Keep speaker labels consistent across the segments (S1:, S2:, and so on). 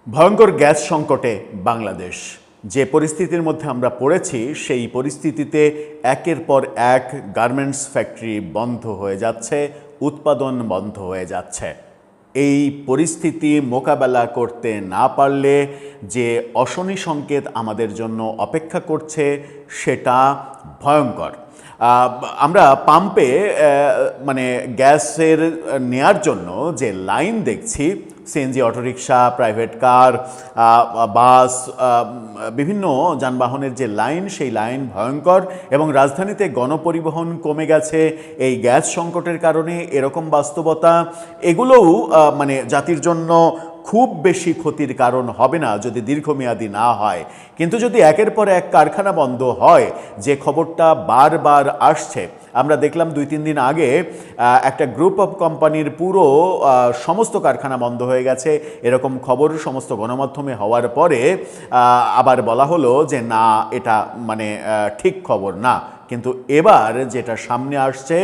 S1: ভয়ঙ্কর গ্যাস সংকটে বাংলাদেশ যে পরিস্থিতির মধ্যে আমরা পড়েছি, সেই পরিস্থিতিতে একের পর এক গার্মেন্টস ফ্যাক্টরি বন্ধ হয়ে যাচ্ছে, উৎপাদন বন্ধ হয়ে যাচ্ছে। এই পরিস্থিতি মোকাবেলা করতে না পারলে যে অশনি সংকেত আমাদের জন্য অপেক্ষা করছে সেটা ভয়ঙ্কর। আমরা পাম্পে গ্যাসের নেয়ার জন্য যে লাইন দেখছি, সিএনজি অটোরিকশা, প্রাইভেট কার, বাস, বিভিন্ন যানবাহনের যে লাইন, সেই লাইন ভয়ঙ্কর। এবং রাজধানীতে গণপরিবহন কমে গেছে এই গ্যাস সংকটের কারণে। এরকম বাস্তবতা, এগুলোও জাতির জন্য খুব বেশি ক্ষতির কারণ হবে না যদি দীর্ঘমেয়াদী না হয়। কিন্তু যদি একের পর এক কারখানা বন্ধ হয়, যে খবরটা বারবার আসছে, আমরা দেখলাম 2-3 দিন আগে একটা গ্রুপ অফ কোম্পানির পুরো সমস্ত কারখানা বন্ধ হয়ে গেছে, এরকম খবর সমস্ত গণমাধ্যমে হওয়ার পরে আবার বলা হলো যে না, এটা ঠিক খবর না। কিন্তু এবার যেটা সামনে আসছে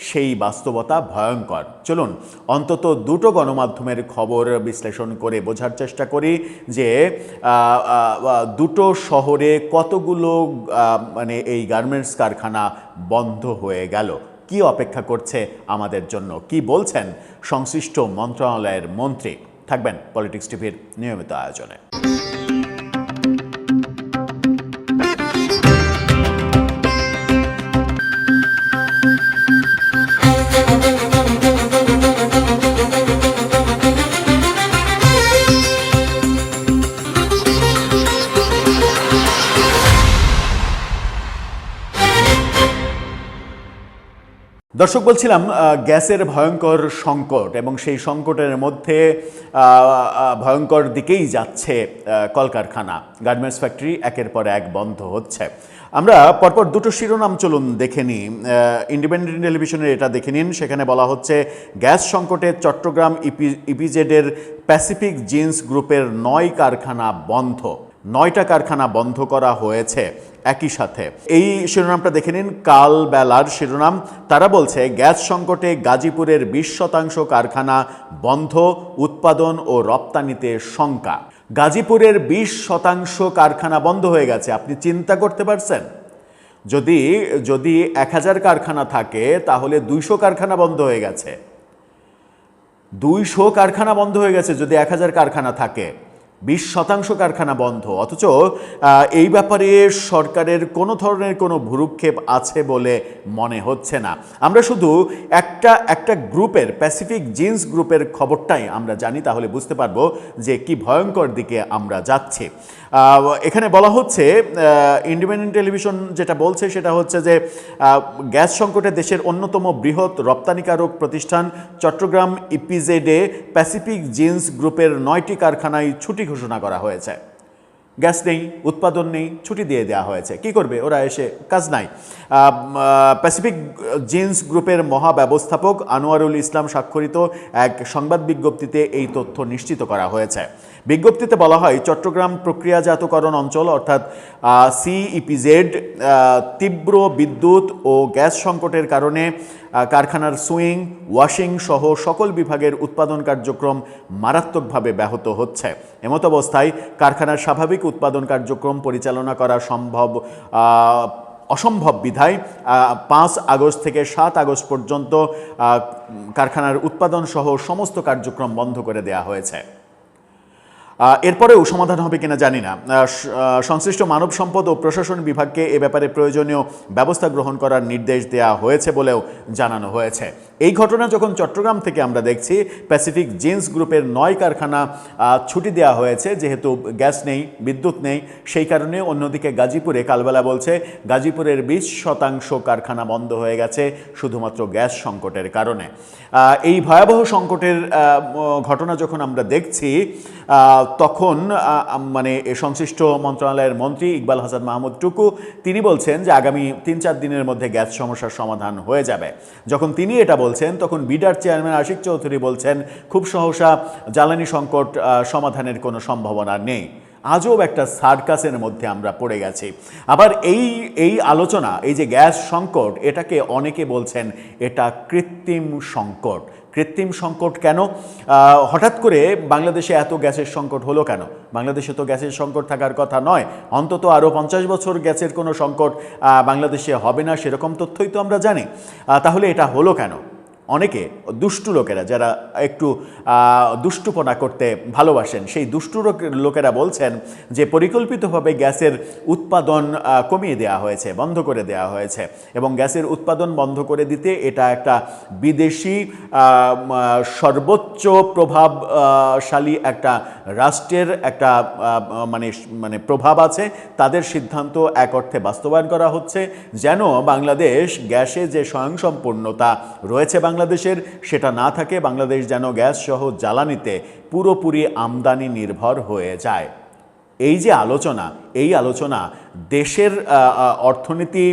S1: সেই বাস্তবতা ভয়ঙ্কর। চলুন অন্তত দুটো গণমাধ্যমের খবর বিশ্লেষণ করে বোঝার চেষ্টা করি যে দুটো শহরে কতগুলো এই গার্মেন্টস কারখানা বন্ধ হয়ে গেল, কি অপেক্ষা করছে আমাদের জন্য, কি বলছেন সংশ্লিষ্ট মন্ত্রণালয়ের মন্ত্রী। থাকবেন পলিটিক্স টিভির নিয়মিত আয়োজনে। দর্শক, বলছিলাম গ্যাসের ভয়ঙ্কর সংকট, এবং সেই সংকটের মধ্যে ভয়ঙ্কর দিকেই যাচ্ছে কলকারখানা, গার্মেন্টস ফ্যাক্টরি একের পর এক বন্ধ হচ্ছে। আমরা পরপর দুটো শিরোনাম চলুন দেখে নিই। ইন্ডিপেন্ডেন্ট টেলিভিশনের এটা দেখে নিন, সেখানে বলা হচ্ছে গ্যাস সংকটে চট্টগ্রাম ইপিজেডের প্যাসিফিক জিন্স গ্রুপের 9 কারখানা বন্ধ। 9টা কারখানা বন্ধ করা হয়েছে একই সাথে। এই শিরোনামটা দেখে নিন, কালবেলার শিরোনাম। তারা বলছে গ্যাস সংকটে গাজীপুরের 20% কারখানা বন্ধ, উৎপাদন ও রপ্তানিতে শঙ্কা। গাজীপুরের 20% কারখানা বন্ধ হয়ে গেছে। আপনি চিন্তা করতে পারছেন? যদি 1000 কারখানা থাকে তাহলে 200 কারখানা বন্ধ হয়ে গেছে। 200 কারখানা বন্ধ হয়ে গেছে যদি 1000 কারখানা থাকে। 20% কারখানা বন্ধ, অথচ এই ব্যাপারে সরকারের কোনো ধরনের কোনো ভ্রুক্ষেপ আছে বলে মনে হচ্ছে না। আমরা শুধু একটা গ্রুপের, প্যাসিফিক জিন্স গ্রুপের খবরটাই আমরা জানি, তাহলে বুঝতে পারবো যে কি ভয়ঙ্কর দিকে আমরা যাচ্ছি। এখানে বলা হচ্ছে, ইন্ডিপেন্ডেন্ট টেলিভিশন যেটা বলছে সেটা হচ্ছে যে গ্যাস সংকটে দেশের অন্যতম বৃহৎ রপ্তানিকারক প্রতিষ্ঠান চট্টগ্রাম ইপিজেডে প্যাসিফিক জিন্স গ্রুপের 9টি কারখানায় ছুটি ঘোষণা করা হয়েছে। গ্যাস নেই, উৎপাদন নেই, ছুটি দিয়ে দেওয়া হয়েছে। কি করবে ওরা? এসে কাজ নাই। প্যাসিফিক জিন্স গ্রুপের মহাব্যবস্থাপক আনোয়ারুল ইসলাম স্বাক্ষরিত এক সংবাদ বিজ্ঞপ্তিতে এই তথ্য নিশ্চিত করা হয়েছে। বিজ্ঞপ্তিতে বলা হয়, চট্টগ্রাম প্রক্রিয়াজাতকরণ অঞ্চল অর্থাৎ সিইপিজেড তীব্র বিদ্যুৎ ও গ্যাস সংকটের কারণে কারখানার সুইং, ওয়াশিং সহ সকল বিভাগের উৎপাদন কার্যক্রম মারাত্মকভাবে ব্যাহত হচ্ছে। এমত অবস্থায় কারখানার স্বাভাবিক উৎপাদন কার্যক্রম পরিচালনা করা অসম্ভব বিধায় 5 আগস্ট থেকে 7 আগস্ট পর্যন্ত কারখানার উৎপাদন সহ সমস্ত কার্যক্রম বন্ধ করে দেওয়া হয়েছে। এরপরেও সমাধান হবে কিনা জানি না। সংশ্লিষ্ট মানব সম্পদ ও প্রশাসন বিভাগকে এ ব্যাপারে প্রয়োজনীয় ব্যবস্থা গ্রহণ করার নির্দেশ দেওয়া হয়েছে বলেও জানানো হয়েছে। এই ঘটনা যখন চট্টগ্রাম থেকে আমরা দেখছি, প্যাসিফিক জিন্স গ্রুপের 9 কারখানা ছুটি দেওয়া হয়েছে যেহেতু গ্যাস নেই, বিদ্যুৎ নেই, সেই কারণে। অন্যদিকে গাজীপুরে, কালবেলা বলছে গাজীপুরের 20% কারখানা বন্ধ হয়ে গেছে শুধুমাত্র গ্যাস সংকটের কারণে। এই ভয়াবহ সংকটের ঘটনা যখন আমরা দেখছি, তখন সংশ্লিষ্ট মন্ত্রণালয়ের মন্ত্রী ইকবাল হাসান মাহমুদ টুকু তিনি বলছেন যে আগামী 3-4 দিনের মধ্যে গ্যাস সমস্যার সমাধান হয়ে যাবে। যখন তিনি এটা বলছেন, তখন বিডার চেয়ারম্যান আশিক চৌধুরী বলছেন খুব সহসা জ্বালানি সংকট সমাধানের কোনো সম্ভাবনা নেই। আজব একটা সার্কাসের মধ্যে আমরা পড়ে গেছি। আবার এই আলোচনা, এই যে গ্যাস সংকট, এটাকে অনেকে বলছেন এটা কৃত্রিম সংকট। কৃত্রিম সংকট কেন? হঠাৎ করে বাংলাদেশে এত গ্যাসের সংকট হলো কেন? বাংলাদেশে তো গ্যাসের সংকট থাকার কথা নয়। অন্তত আরও 50 বছর গ্যাসের কোনো সংকট বাংলাদেশে হবে না, সেরকম তথ্যই তো আমরা জানি। তাহলে এটা হলো কেন? অনেকে দুষ্টু লোকেরা, যারা একটু দুষ্টুপনা করতে ভালোবাসেন, সেই দুষ্টু লোকেরা বলছেন যে পরিকল্পিতভাবে গ্যাসের উৎপাদন কমিয়ে দেওয়া হয়েছে, বন্ধ করে দেওয়া হয়েছে, এবং গ্যাসের উৎপাদন বন্ধ করে দিতে এটা একটা বিদেশি সর্বোচ্চ প্রভাবশালী একটা রাষ্ট্রের একটা মানে প্রভাব আছে, তাদের সিদ্ধান্ত এক অর্থে বাস্তবায়ন করা হচ্ছে, যেন বাংলাদেশ গ্যাসে যে স্বয়ংসম্পূর্ণতা রয়েছে বাংলাদেশের, সেটা না থাকে। বাংলাদেশ যেন গ্যাস সহ জ্বালানিতে পুরোপুরি আমদানি নির্ভর হয়ে যায়। এই যে আলোচনা, এই আলোচনা দেশের অর্থনীতি,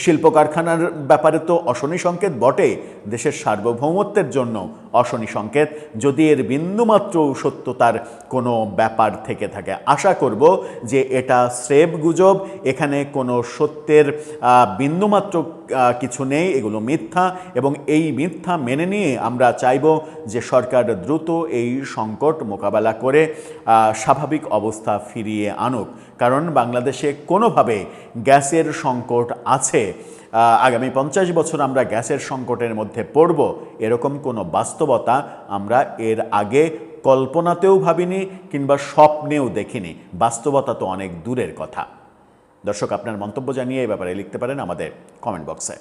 S1: শিল্প কারখানার ব্যাপারে তো অশনি সংকেত বটে, দেশের সার্বভৌমত্বের জন্য অশনি সংকেত, যদি এর বিন্দুমাত্র সত্যতার কোনো ব্যাপার থেকে থাকে। আশা করব যে এটা স্রেফ গুজব, এখানে কোনো সত্যের বিন্দুমাত্র কিছু নেই, এগুলো মিথ্যা, এবং এই মিথ্যা মেনে নিয়ে আমরা চাইব যে সরকার দ্রুত এই সংকট মোকাবেলা করে স্বাভাবিক অবস্থা ফিরিয়ে আনুক। কারণ বাংলাদেশে কোনোভাবে গ্যাসের সংকট আছে, আগামী 50 বছর আমরা গ্যাসের সংকটের মধ্যে পড়ব, এরকম কোনো বাস্তবতা আমরা এর আগে কল্পনাতেও ভাবিনি কিংবা স্বপ্নেও দেখিনি। বাস্তবতা তো অনেক দূরের কথা। দর্শক, আপনার মন্তব্য জানিয়ে এই ব্যাপারে লিখতে পারেন আমাদের কমেন্ট বক্সে।